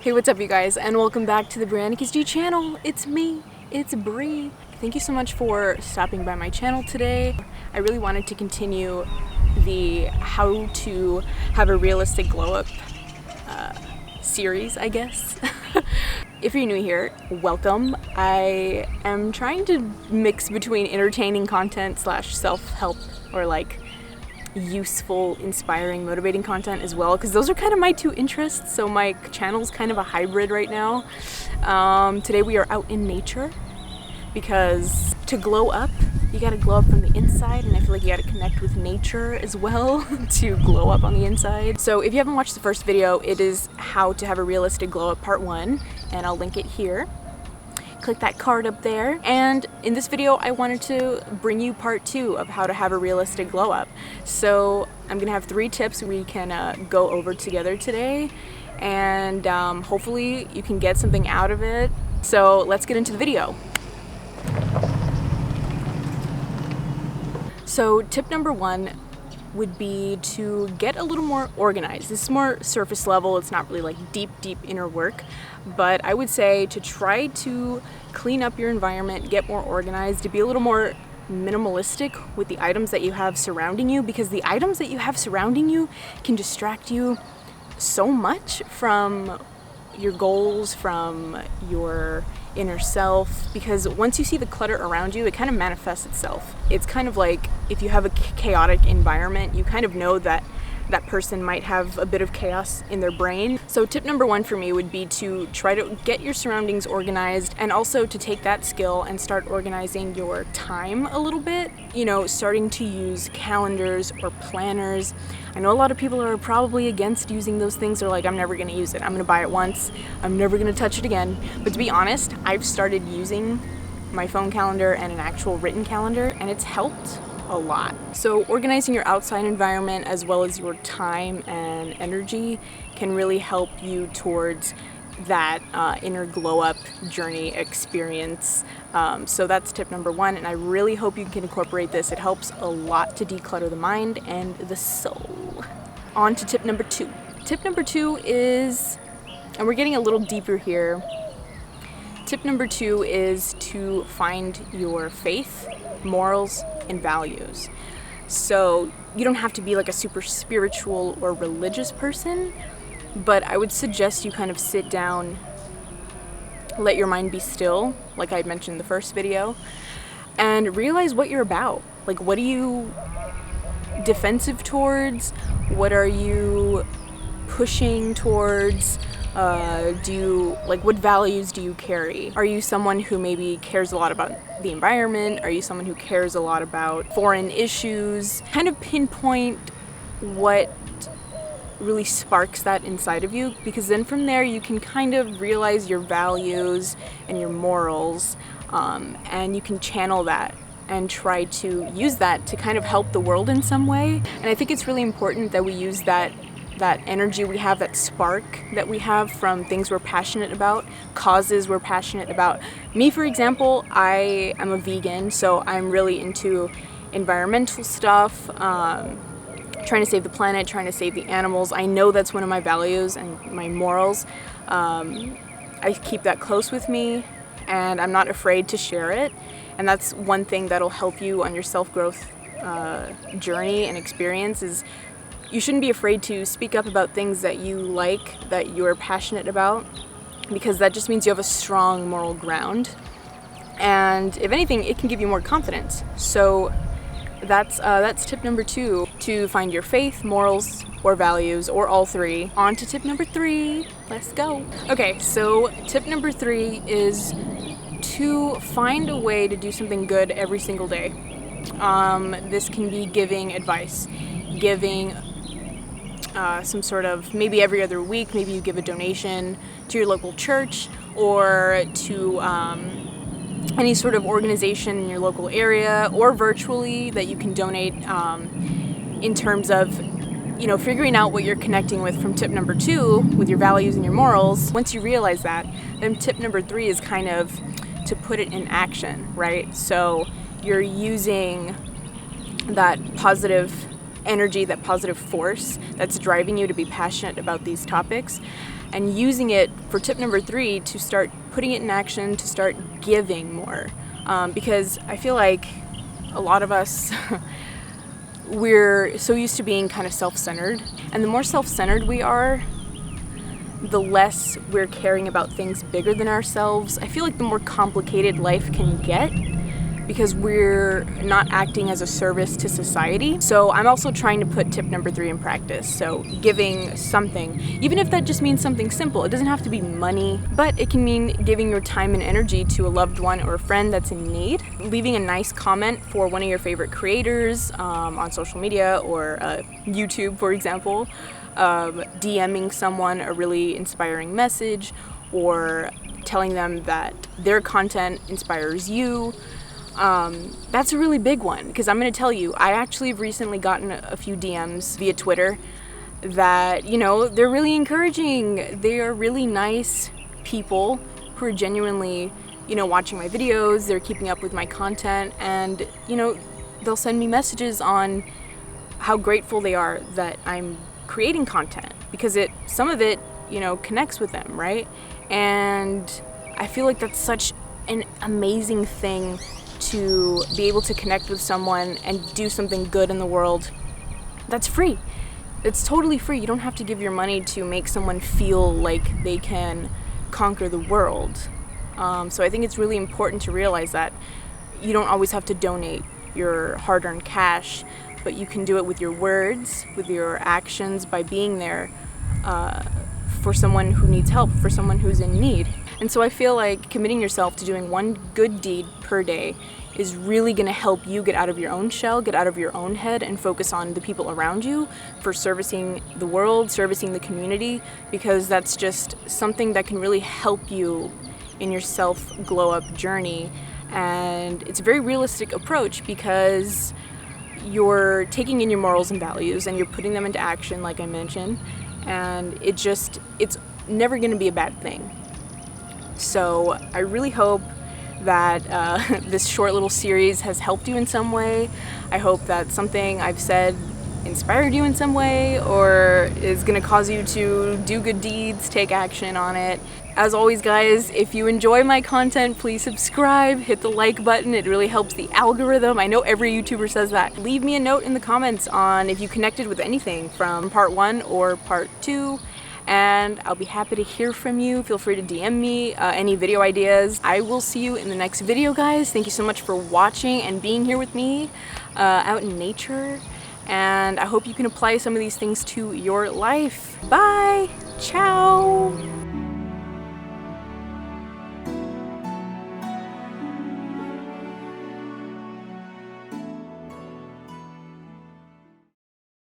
Hey, what's up you guys, and welcome back to the Briannica's G channel. It's me, it's Bri. Thank you so much for stopping by my channel today. I really wanted to continue the how to have a realistic glow up series, I guess. If you're new here, welcome. I am trying to mix between entertaining content slash self-help or like useful, inspiring, motivating content as well, because those are kind of my two interests. So my channel's kind of a hybrid right now. Today we are out in nature because to glow up, you gotta glow up from the inside, and I feel like you gotta connect with nature as well to glow up on the inside. So if you haven't watched the first video, it is how to have a realistic glow up part 1, and I'll link it here. Click that card up there. And in this video, I wanted to bring you part 2 of how to have a realistic glow up. So I'm gonna have 3 tips we can go over together today, and hopefully you can get something out of it. So let's get into the video. So tip number 1 would be to get a little more organized. This is more surface level. It's not really like deep inner work, but I would say to try to clean up your environment, get more organized, to be a little more minimalistic with the items that you have surrounding you, because the items that you have surrounding you can distract you so much from your goals, from your inner self, because once you see the clutter around you, it kind of manifests itself. It's kind of like if you have a chaotic environment, you kind of know that that person might have a bit of chaos in their brain. So tip number 1 for me would be to try to get your surroundings organized, and also to take that skill and start organizing your time a little bit. You know, starting to use calendars or planners. I know a lot of people are probably against using those things. They're like, I'm never gonna use it. I'm gonna buy it once. I'm never gonna touch it again. But to be honest, I've started using my phone calendar and an actual written calendar, and it's helped a lot. So organizing your outside environment as well as your time and energy can really help you towards that inner glow up journey experience. So that's tip number 1, and I really hope you can incorporate this. It helps a lot to declutter the mind and the soul. On to tip number 2. Tip number 2 is, and we're getting a little deeper here, tip number 2 is to find your faith, morals, and values. So you don't have to be like a super spiritual or religious person, but I would suggest you kind of sit down, let your mind be still, like I mentioned in the first video, and realize what you're about. Like, what are you defensive towards? What are you pushing towards? What values do you carry? Are you someone who maybe cares a lot about the environment? Are you someone who cares a lot about foreign issues? Kind of pinpoint what really sparks that inside of you, because then from there you can kind of realize your values and your morals, and you can channel that and try to use that to kind of help the world in some way. And I think it's really important that we use that energy we have, that spark that we have from things we're passionate about, causes we're passionate about. Me, for example, I am a vegan, so I'm really into environmental stuff, trying to save the planet, trying to save the animals. I know that's one of my values and my morals. I keep that close with me, and I'm not afraid to share it. And that's one thing that'll help you on your self-growth journey and experience. Is you shouldn't be afraid to speak up about things that you like, that you're passionate about, because that just means you have a strong moral ground. And if anything, it can give you more confidence. So that's tip number 2, to find your faith, morals, or values, or all 3. On to tip number 3. Let's go. Okay, so tip number 3 is to find a way to do something good every single day. This can be giving advice, giving some sort of, maybe every other week, maybe you give a donation to your local church, or to any sort of organization in your local area, or virtually, that you can donate, in terms of, you know, figuring out what you're connecting with from tip number 2 with your values and your morals. Once you realize that, then tip number 3 is kind of to put it in action, right? So you're using that positive energy, that positive force that's driving you to be passionate about these topics, and using it for tip number 3 to start putting it in action, to start giving more. Because I feel like a lot of us, we're so used to being kind of self-centered, and the more self-centered we are, the less we're caring about things bigger than ourselves. I feel like the more complicated life can get because we're not acting as a service to society. So I'm also trying to put tip number 3 in practice. So giving something, even if that just means something simple. It doesn't have to be money, but it can mean giving your time and energy to a loved one or a friend that's in need. Leaving a nice comment for one of your favorite creators on social media or YouTube, for example. DMing someone a really inspiring message, or telling them that their content inspires you. That's a really big one, because I'm going to tell you, I actually have recently gotten a few DMs via Twitter that, you know, they're really encouraging. They are really nice people who are genuinely, you know, watching my videos, they're keeping up with my content, and, you know, they'll send me messages on how grateful they are that I'm creating content, because some of it, you know, connects with them, right? And I feel like that's such an amazing thing, to be able to connect with someone and do something good in the world that's free. It's totally free. You don't have to give your money to make someone feel like they can conquer the world. So I think it's really important to realize that you don't always have to donate your hard-earned cash, but you can do it with your words, with your actions, by being there for someone who needs help, for someone who's in need. And so I feel like committing yourself to doing one good deed per day is really going to help you get out of your own shell, get out of your own head, and focus on the people around you, for servicing the world, servicing the community, because that's just something that can really help you in your self-glow-up journey. And it's a very realistic approach, because you're taking in your morals and values and you're putting them into action, like I mentioned, and it's never going to be a bad thing. So I really hope that this short little series has helped you in some way. I hope that something I've said inspired you in some way, or is going to cause you to do good deeds, take action on it. As always, guys, if you enjoy my content, please subscribe, hit the like button. It really helps the algorithm. I know every YouTuber says that. Leave me a note in the comments on if you connected with anything from part 1 or part 2. And I'll be happy to hear from you. Feel free to DM me any video ideas. I will see you in the next video, guys. Thank you so much for watching and being here with me out in nature. And I hope you can apply some of these things to your life. Bye! Ciao!